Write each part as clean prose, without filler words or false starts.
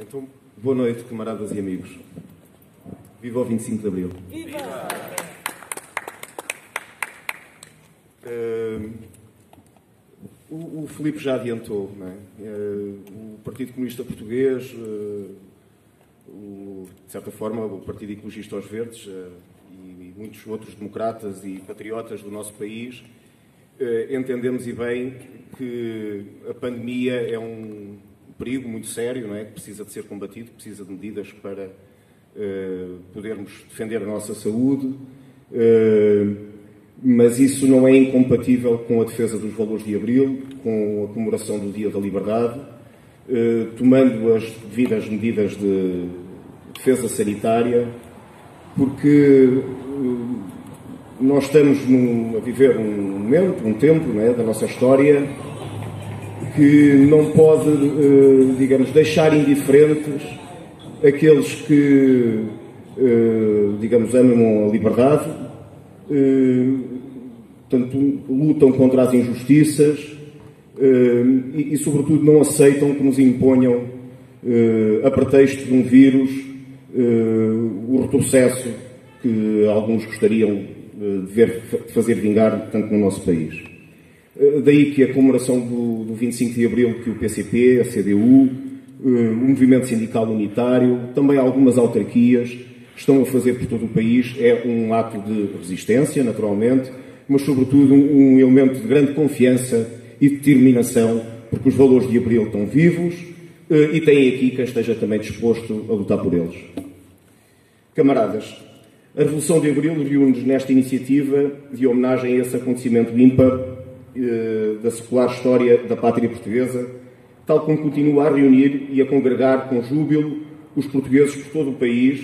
Então, boa noite, camaradas e amigos. Viva o 25 de Abril. Viva! O Filipe já adiantou, não é? O Partido Comunista Português, de certa forma, o Partido Ecologista aos Verdes e muitos outros democratas e patriotas do nosso país, entendemos e bem que a pandemia é um perigo muito sério, não é? Que precisa de ser combatido, precisa de medidas para podermos defender a nossa saúde, mas isso não é incompatível com a defesa dos valores de Abril, com a comemoração do Dia da Liberdade, tomando as devidas medidas de defesa sanitária, porque nós estamos a viver um momento, um tempo, não é, da nossa história que não pode, digamos, deixar indiferentes aqueles que, digamos, amam a liberdade, portanto, lutam contra as injustiças e, sobretudo, não aceitam que nos imponham, a pretexto de um vírus, o retrocesso que alguns gostariam de fazer vingar, portanto, no nosso país. Daí que a comemoração do 25 de Abril, que o PCP, a CDU, o Movimento Sindical Unitário, também algumas autarquias estão a fazer por todo o país, é um ato de resistência, naturalmente, mas, sobretudo, um elemento de grande confiança e determinação, porque os valores de Abril estão vivos e tem aqui quem esteja também disposto a lutar por eles. Camaradas, a Revolução de Abril reúne-nos nesta iniciativa de homenagem a esse acontecimento ímpar da secular história da pátria portuguesa, tal como continua a reunir e a congregar com júbilo os portugueses por todo o país,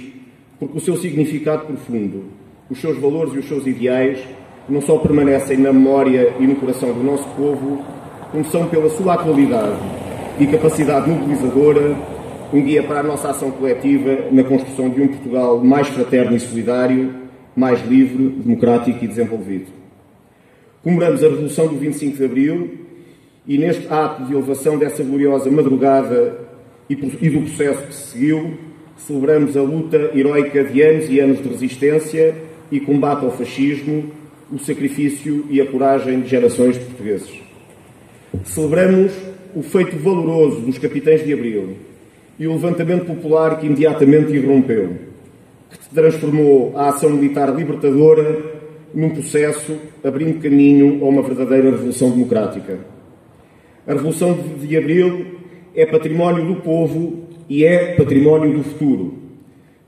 porque o seu significado profundo, os seus valores e os seus ideais não só permanecem na memória e no coração do nosso povo, como são, pela sua atualidade e capacidade mobilizadora, um guia para a nossa ação coletiva na construção de um Portugal mais fraterno e solidário, mais livre, democrático e desenvolvido. Comemoramos a Revolução do 25 de Abril e, neste ato de elevação dessa gloriosa madrugada e do processo que se seguiu, celebramos a luta heroica de anos e anos de resistência e combate ao fascismo, o sacrifício e a coragem de gerações de portugueses. Celebramos o feito valoroso dos capitães de Abril e o levantamento popular que imediatamente irrompeu, que transformou a ação militar libertadora num processo abrindo caminho a uma verdadeira revolução democrática. A Revolução de Abril é património do povo e é património do futuro.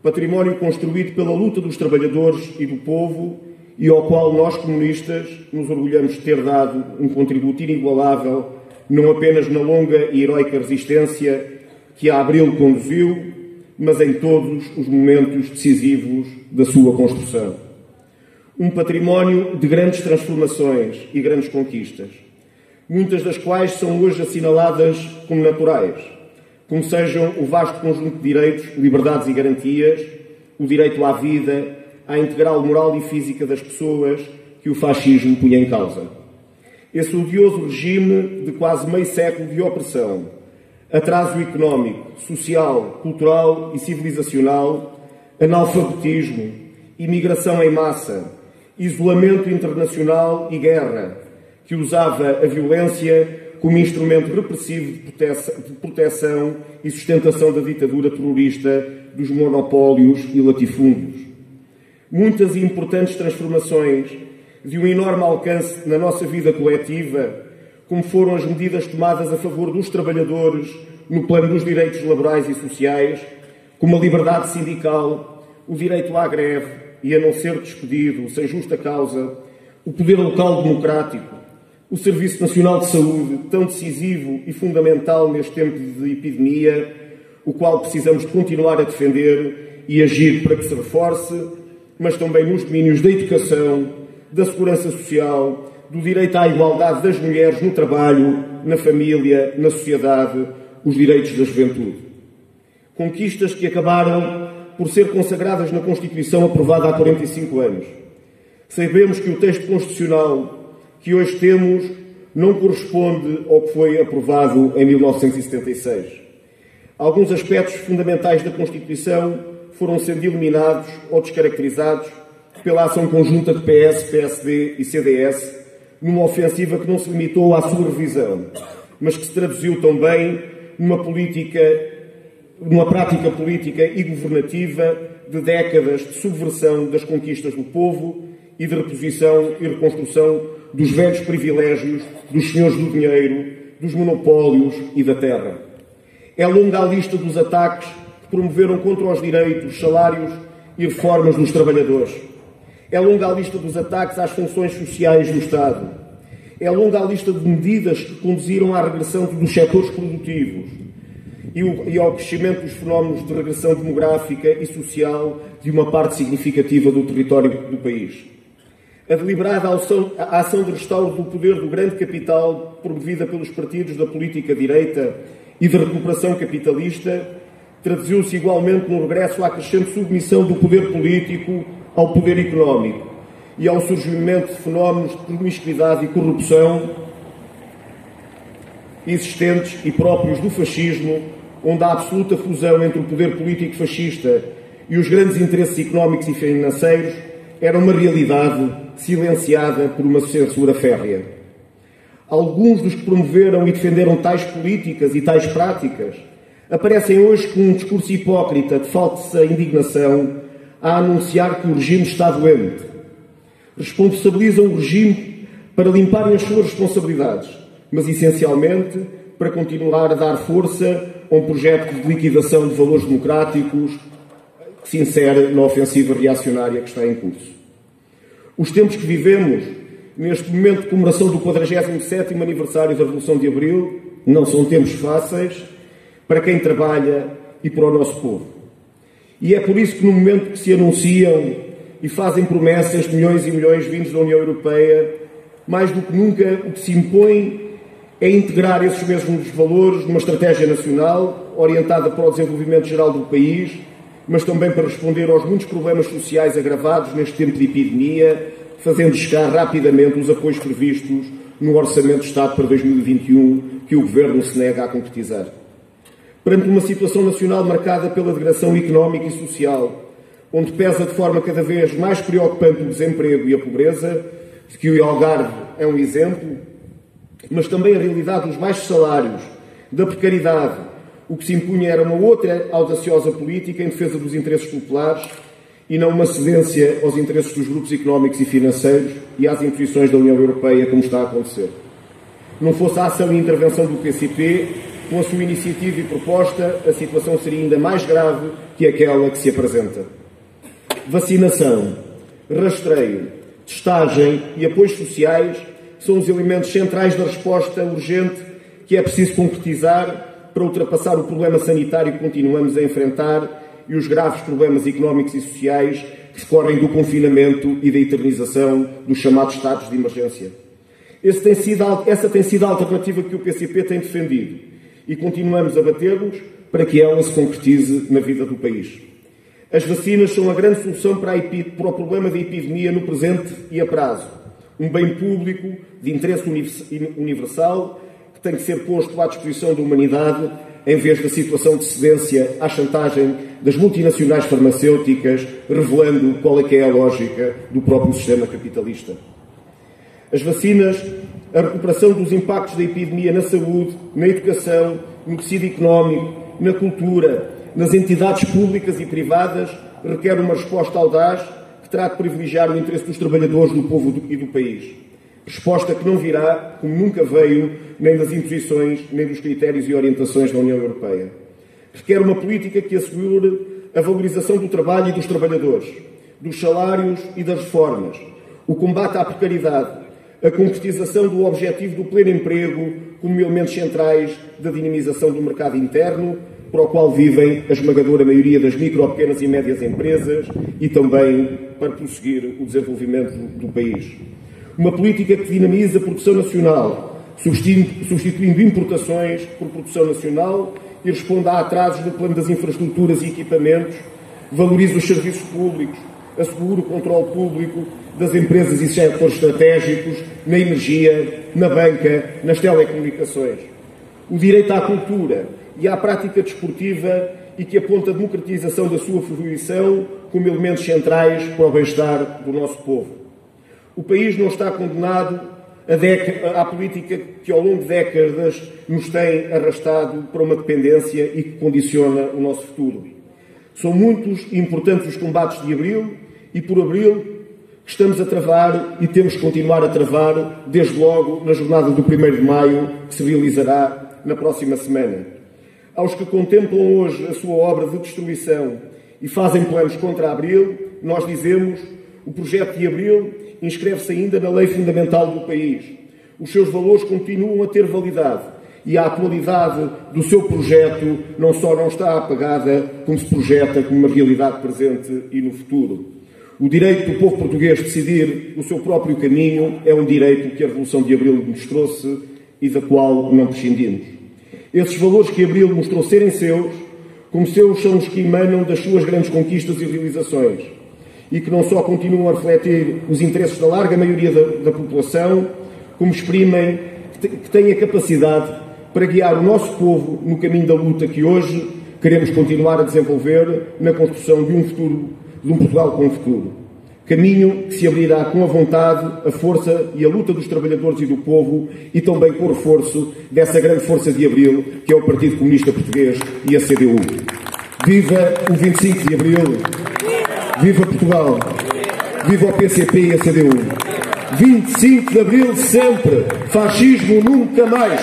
Património construído pela luta dos trabalhadores e do povo e ao qual nós, comunistas, nos orgulhamos de ter dado um contributo inigualável, não apenas na longa e heroica resistência que a Abril conduziu, mas em todos os momentos decisivos da sua construção. Um património de grandes transformações e grandes conquistas, muitas das quais são hoje assinaladas como naturais, como sejam o vasto conjunto de direitos, liberdades e garantias, o direito à vida, à integral moral e física das pessoas que o fascismo punha em causa. Esse odioso regime de quase meio século de opressão, atraso económico, social, cultural e civilizacional, analfabetismo, imigração em massa, isolamento internacional e guerra, que usava a violência como instrumento repressivo de proteção e sustentação da ditadura terrorista dos monopólios e latifúndios. Muitas e importantes transformações de um enorme alcance na nossa vida coletiva, como foram as medidas tomadas a favor dos trabalhadores no plano dos direitos laborais e sociais, como a liberdade sindical, o direito à greve e a não ser despedido sem justa causa, o poder local democrático, o Serviço Nacional de Saúde, tão decisivo e fundamental neste tempo de epidemia, o qual precisamos de continuar a defender e agir para que se reforce, mas também nos domínios da educação, da segurança social, do direito à igualdade das mulheres no trabalho, na família, na sociedade, os direitos da juventude. Conquistas que acabaram por ser consagradas na Constituição aprovada há 45 anos. Sabemos que o texto constitucional que hoje temos não corresponde ao que foi aprovado em 1976. Alguns aspectos fundamentais da Constituição foram sendo eliminados ou descaracterizados pela ação conjunta de PS, PSD e CDS, numa ofensiva que não se limitou à sua revisão, mas que se traduziu também numa prática política e governativa de décadas de subversão das conquistas do povo e de reposição e reconstrução dos velhos privilégios dos senhores do dinheiro, dos monopólios e da terra. É longa a lista dos ataques que promoveram contra os direitos, salários e reformas dos trabalhadores. É longa a lista dos ataques às funções sociais do Estado. É longa a lista de medidas que conduziram à regressão dos setores produtivos e ao crescimento dos fenómenos de regressão demográfica e social de uma parte significativa do território do país. A deliberada ação de restauro do poder do grande capital, promovida pelos partidos da política direita e de recuperação capitalista, traduziu-se igualmente no regresso à crescente submissão do poder político ao poder económico e ao surgimento de fenómenos de promiscuidade e corrupção existentes e próprios do fascismo, onde a absoluta fusão entre o poder político fascista e os grandes interesses económicos e financeiros era uma realidade silenciada por uma censura férrea. Alguns dos que promoveram e defenderam tais políticas e tais práticas aparecem hoje com um discurso hipócrita de falsa indignação a anunciar que o regime está doente. Responsabilizam o regime para limparem as suas responsabilidades, mas essencialmente para continuar a dar força a um projeto de liquidação de valores democráticos que se insere na ofensiva reacionária que está em curso. Os tempos que vivemos, neste momento de comemoração do 47º aniversário da Revolução de Abril, não são tempos fáceis para quem trabalha e para o nosso povo. E é por isso que no momento que se anunciam e fazem promessas de milhões e milhões vindos da União Europeia, mais do que nunca o que se impõe é integrar esses mesmos valores numa estratégia nacional orientada para o desenvolvimento geral do país, mas também para responder aos muitos problemas sociais agravados neste tempo de epidemia, fazendo chegar rapidamente os apoios previstos no Orçamento de Estado para 2021, que o Governo se nega a concretizar. Perante uma situação nacional marcada pela degradação económica e social, onde pesa de forma cada vez mais preocupante o desemprego e a pobreza, de que o Algarve é um exemplo, mas também a realidade dos baixos salários, da precariedade, o que se impunha era uma outra audaciosa política em defesa dos interesses populares e não uma cedência aos interesses dos grupos económicos e financeiros e às imposições da União Europeia, como está a acontecer. Não fosse a ação e intervenção do PCP, com a sua iniciativa e proposta, a situação seria ainda mais grave que aquela que se apresenta. Vacinação, rastreio, testagem e apoios sociais são os elementos centrais da resposta urgente que é preciso concretizar para ultrapassar o problema sanitário que continuamos a enfrentar e os graves problemas económicos e sociais que decorrem do confinamento e da eternização dos chamados estados de emergência. Essa tem sido a alternativa que o PCP tem defendido e continuamos a bater-nos para que ela se concretize na vida do país. As vacinas são a grande solução para o problema da epidemia no presente e a prazo. Um bem público de interesse universal que tem que ser posto à disposição da humanidade em vez da situação de cedência à chantagem das multinacionais farmacêuticas, revelando qual é que é a lógica do próprio sistema capitalista. As vacinas, a recuperação dos impactos da epidemia na saúde, na educação, no tecido económico, na cultura, nas entidades públicas e privadas, requer uma resposta audaz que terá de privilegiar o interesse dos trabalhadores, do povo e do país. Resposta que não virá, como nunca veio, nem das imposições, nem dos critérios e orientações da União Europeia. Requer uma política que assegure a valorização do trabalho e dos trabalhadores, dos salários e das reformas, o combate à precariedade, a concretização do objetivo do pleno emprego como elementos centrais da dinamização do mercado interno, para o qual vivem a esmagadora maioria das micro, pequenas e médias empresas e também para prosseguir o desenvolvimento do país. Uma política que dinamiza a produção nacional, substituindo importações por produção nacional e responde a atrasos no plano das infraestruturas e equipamentos, valoriza os serviços públicos, assegura o controle público das empresas e setores estratégicos na energia, na banca, nas telecomunicações. O direito à cultura e à prática desportiva e que aponta a democratização da sua fruição como elementos centrais para o bem-estar do nosso povo. O país não está condenado à política que ao longo de décadas nos tem arrastado para uma dependência e que condiciona o nosso futuro. São muitos e importantes os combates de Abril e por Abril que estamos a travar e temos que continuar a travar, desde logo na jornada do 1º de Maio, que se realizará na próxima semana. Aos que contemplam hoje a sua obra de destruição e fazem planos contra Abril, nós dizemos: o projeto de Abril inscreve-se ainda na lei fundamental do país. Os seus valores continuam a ter validade e a atualidade do seu projeto não só não está apagada, como se projeta como uma realidade presente e no futuro. O direito do povo português de decidir o seu próprio caminho é um direito que a Revolução de Abril nos trouxe e da qual não prescindimos. Esses valores que Abril mostrou serem seus, como seus são os que emanam das suas grandes conquistas e realizações, e que não só continuam a refletir os interesses da larga maioria da população, como exprimem que têm a capacidade para guiar o nosso povo no caminho da luta que hoje queremos continuar a desenvolver na construção de um futuro, de um Portugal com futuro. Caminho que se abrirá com a vontade, a força e a luta dos trabalhadores e do povo e também com o reforço dessa grande força de Abril, que é o Partido Comunista Português e a CDU. Viva o 25 de Abril! Viva Portugal! Viva o PCP e a CDU! 25 de Abril sempre! Fascismo nunca mais!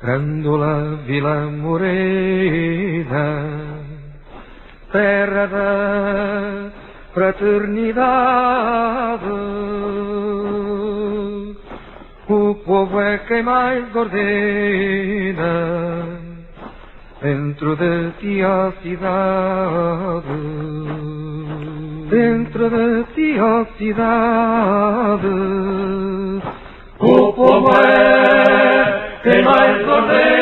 Grândola Vila Morena, terra da fraternidade, o povo é quem mais ordena dentro de ti a cidade, dentro de ti a cidade, o povo é quem mais ordena